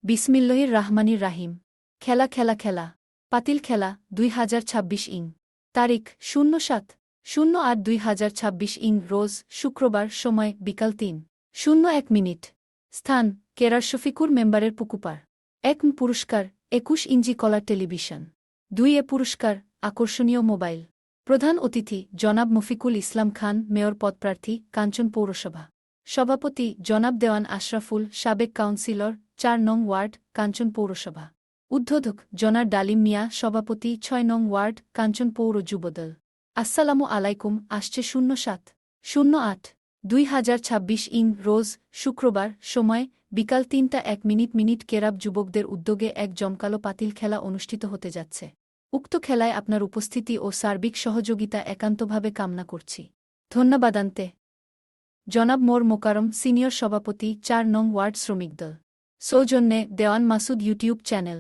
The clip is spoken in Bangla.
বিসমিল্লাহির রাহমানির রাহিম। খেলা খেলা খেলা পাতিল খেলা ২০২৬ ইং। তারিখ 07/08/২০২৬ ইং। রোজ শুক্রবার। সময় বিকাল ৩:০১। স্থান কেরার শফিকুর মেম্বারের পুকুপার। ১ পুরস্কার ২১ ইঞ্চি কলার টেলিভিশন। ২ পুরস্কার আকর্ষণীয় মোবাইল। প্রধান অতিথি জনাব মফিকুল ইসলাম খান, মেয়র পদপ্রার্থী, কাঞ্চন পৌরসভা। সভাপতি জনাব দেওয়ান আশরাফুল, সাবেক কাউন্সিলর, ৪ নং ওয়ার্ড, কাঞ্চন পৌরসভা। উদ্বোধক জনাব ডালিম মিয়া, সভাপতি, ৬ নং ওয়ার্ড, কাঞ্চন পৌর যুবদল। আসসালামু আলাইকুম। আসছে 07/08/২০২৬ ইং। রোজ শুক্রবার। সময় বিকাল ৩:০১। কেরাব যুবকদের উদ্যোগে এক জমকালো পাতিল খেলা অনুষ্ঠিত হতে যাচ্ছে। উক্ত খেলায় আপনার উপস্থিতি ও সার্বিক সহযোগিতা একান্তভাবে কামনা করছি। ধন্যবাদান্তে জনাব মোর মোকারম, সিনিয়র সভাপতি, ৪ নং ওয়ার্ড শ্রমিকদল। সৌজন্যে দেওয়ান মাসুদ ইউটিউব চ্যানেল।